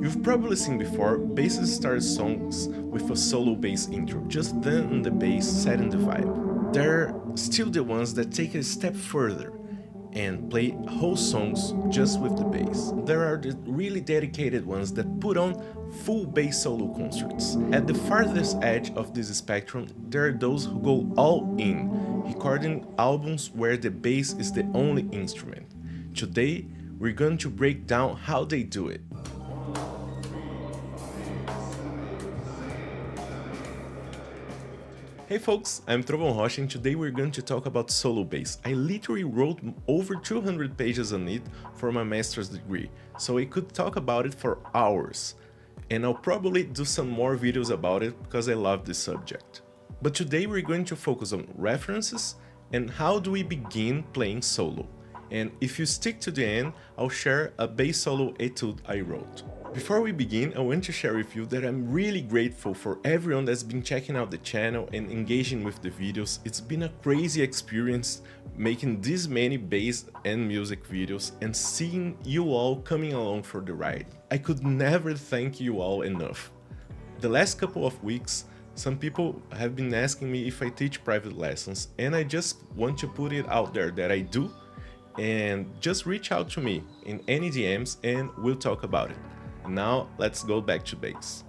You've probably seen before, basses start songs with a solo bass intro, just then the bass setting the vibe. They're still the ones that take a step further and play whole songs just with the bass. There are the really dedicated ones that put on full bass solo concerts. At the farthest edge of this spectrum, there are those who go all in, recording albums where the bass is the only instrument. Today, we're going to break down how they do it. Hey folks, I'm Trovão Rocha and today we're going to talk about solo bass. I literally wrote over 200 pages on it for my master's degree, so I could talk about it for hours. And I'll probably do some more videos about it because I love this subject. But today we're going to focus on references and how do we begin playing solo. And if you stick to the end, I'll share a bass solo etude I wrote. Before we begin, I want to share with you that I'm really grateful for everyone that's been checking out the channel and engaging with the videos. It's been a crazy experience making this many bass and music videos and seeing you all coming along for the ride. I could never thank you all enough. The last couple of weeks, some people have been asking me if I teach private lessons, and I just want to put it out there that I do, and just reach out to me in any DMs and we'll talk about it. Now let's go back to bass.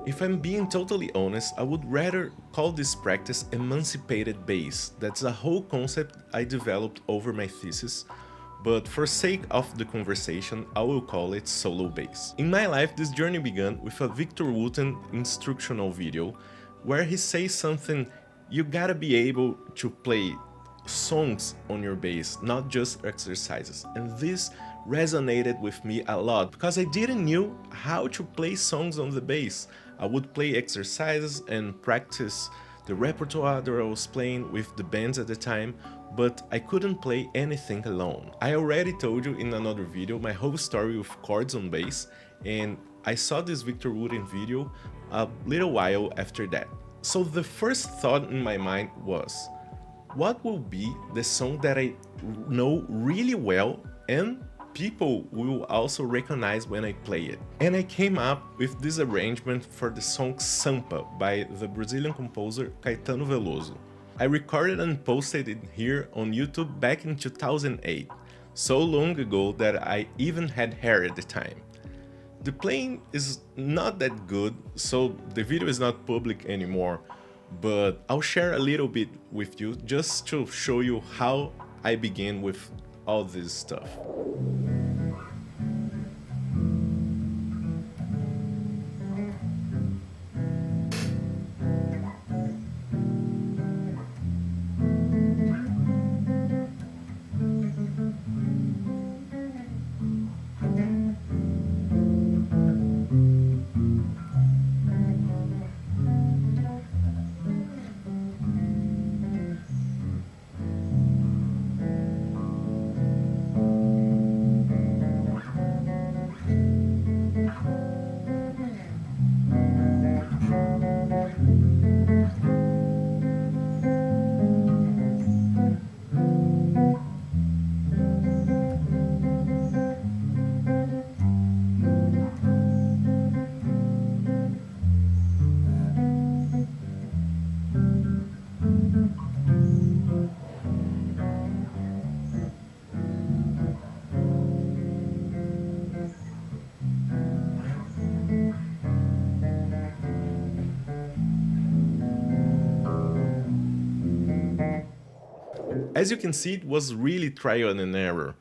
If I'm being totally honest, I would rather call this practice emancipated bass. That's a whole concept I developed over my thesis, but for sake of the conversation, I will call it solo bass. In my life, this journey began with a Victor Wooten instructional video where he says something: you gotta be able to play songs on your bass, not just exercises. And this resonated with me a lot because I didn't know how to play songs on the bass. I would play exercises and practice the repertoire that I was playing with the bands at the time, but I couldn't play anything alone. I already told you in another video my whole story with chords on bass, and I saw this Victor Wooten video a little while after that. So the first thought in my mind was, what will be the song that I know really well and people will also recognize when I play it? And I came up with this arrangement for the song Sampa by the Brazilian composer Caetano Veloso. I recorded and posted it here on YouTube back in 2008, so long ago that I even had hair at the time. The playing is not that good, so the video is not public anymore, but I'll share a little bit with you just to show you how I began with all this stuff. As you can see, it was really trial and error,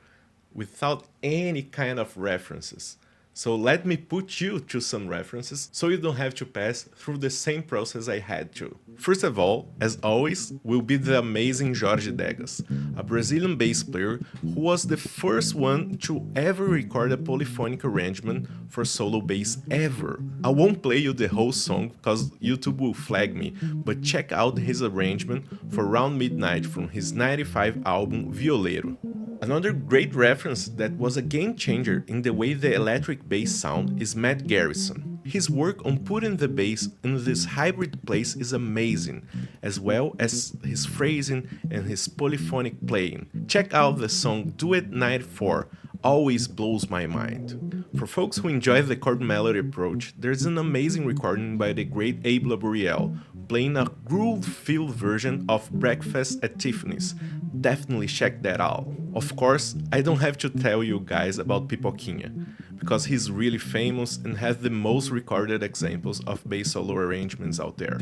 without any kind of references. So let me put you to some references so you don't have to pass through the same process I had to. First of all, as always, will be the amazing Jorge Degas, a Brazilian bass player who was the first one to ever record a polyphonic arrangement for solo bass ever. I won't play you the whole song because YouTube will flag me, but check out his arrangement for Round Midnight from his '95 album Violeiro. Another great reference that was a game changer in the way the electric bass sound is Matt Garrison. His work on putting the bass in this hybrid place is amazing, as well as his phrasing and his polyphonic playing. Check out the song Duet 94, always blows my mind. For folks who enjoy the chord melody approach, there's an amazing recording by the great Abe Laboriel, playing a groove-filled version of Breakfast at Tiffany's. Definitely check that out. Of course, I don't have to tell you guys about Pipoquinha, because he's really famous and has the most recorded examples of bass solo arrangements out there,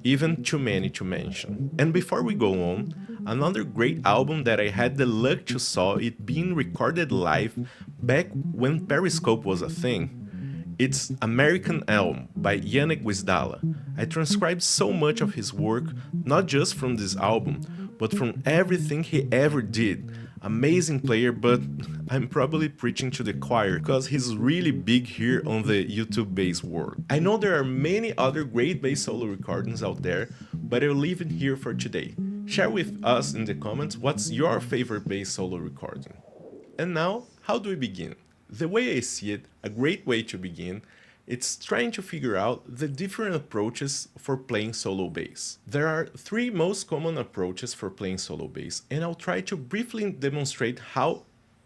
even too many to mention. And before we go on, another great album that I had the luck to saw it being recorded live back when Periscope was a thing. It's American Elm by Yannick Wisdala. I transcribed so much of his work, not just from this album, but from everything he ever did. Amazing player, but I'm probably preaching to the choir because he's really big here on the YouTube bass world. I know there are many other great bass solo recordings out there, but I'll leave it here for today. Share with us in the comments what's your favorite bass solo recording. And now, how do we begin? The way I see it, a great way to begin, it's trying to figure out the different approaches for playing solo bass. There are three most common approaches for playing solo bass, and I'll try to briefly demonstrate how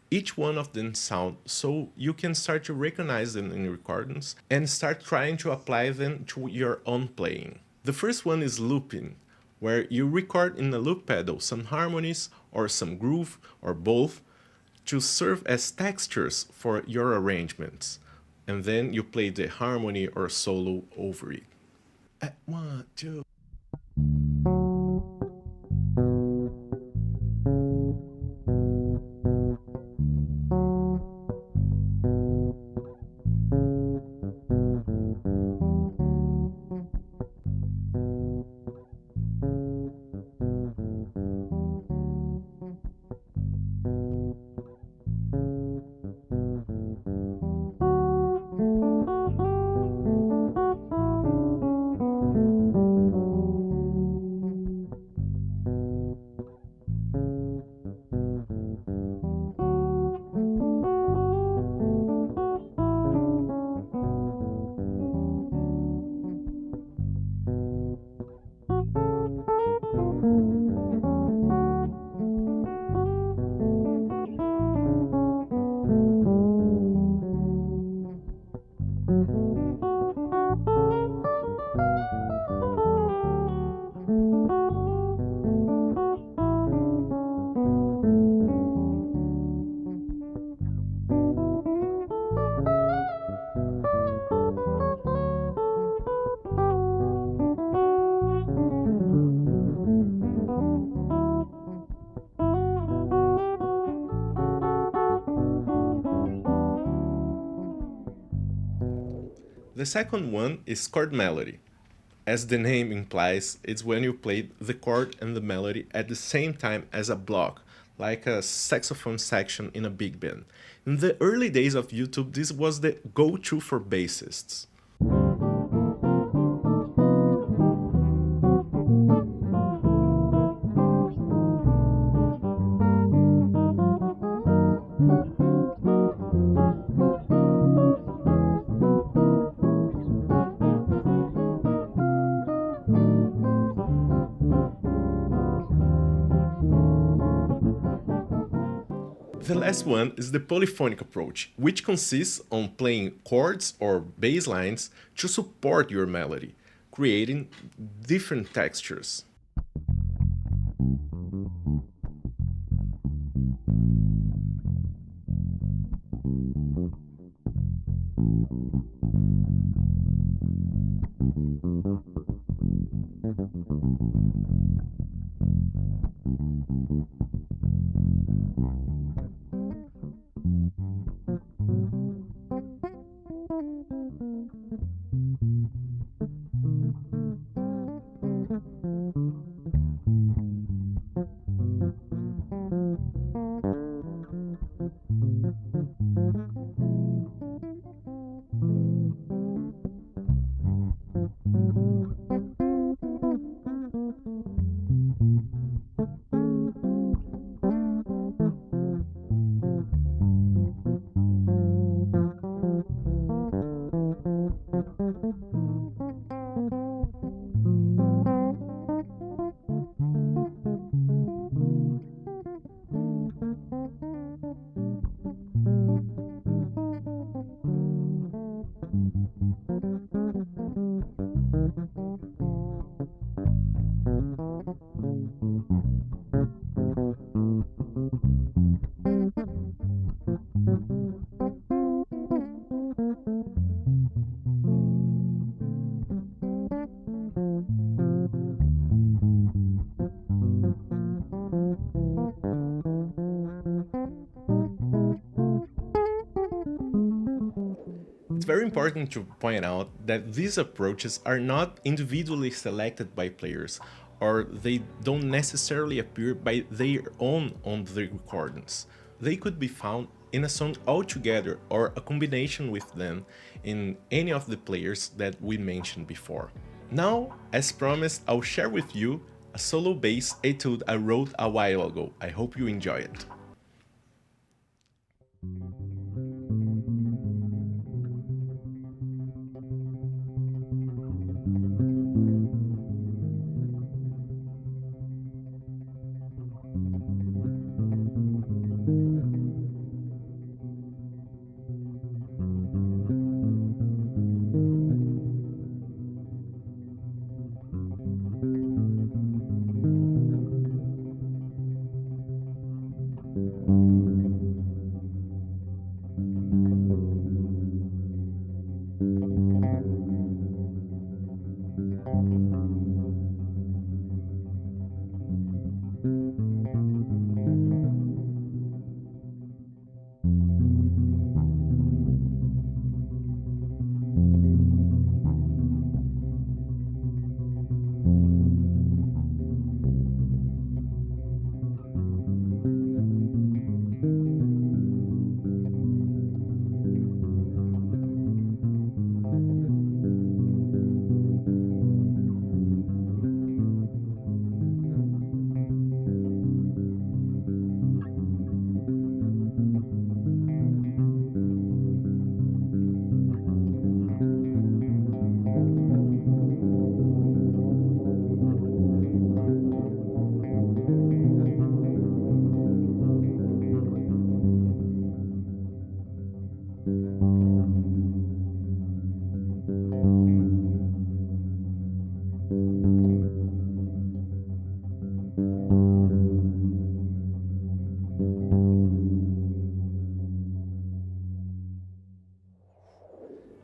each one of them sound so you can start to recognize them in recordings and start trying to apply them to your own playing. The first one is looping, where you record in a loop pedal some harmonies or some groove or both to serve as textures for your arrangements, and then you play the harmony or solo over it. 1, 2. The second one is chord melody. As the name implies, it's when you play the chord and the melody at the same time as a block, like a saxophone section in a big band. In the early days of YouTube, this was the go-to for bassists. The last one is the polyphonic approach, which consists on playing chords or bass lines to support your melody, creating different textures. It's very important to point out that these approaches are not individually selected by players, or they don't necessarily appear by their own on the recordings. They could be found in a song altogether or a combination with them in any of the players that we mentioned before. Now, as promised, I'll share with you a solo bass etude I wrote a while ago. I hope you enjoy it.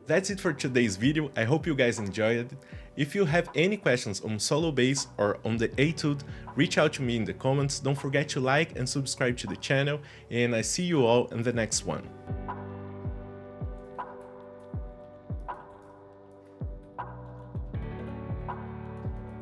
That's it for today's video. I hope you guys enjoyed it. If you have any questions on solo bass or on the Etude, reach out to me in the comments. Don't forget to like and subscribe to the channel, and I see you all in the next one.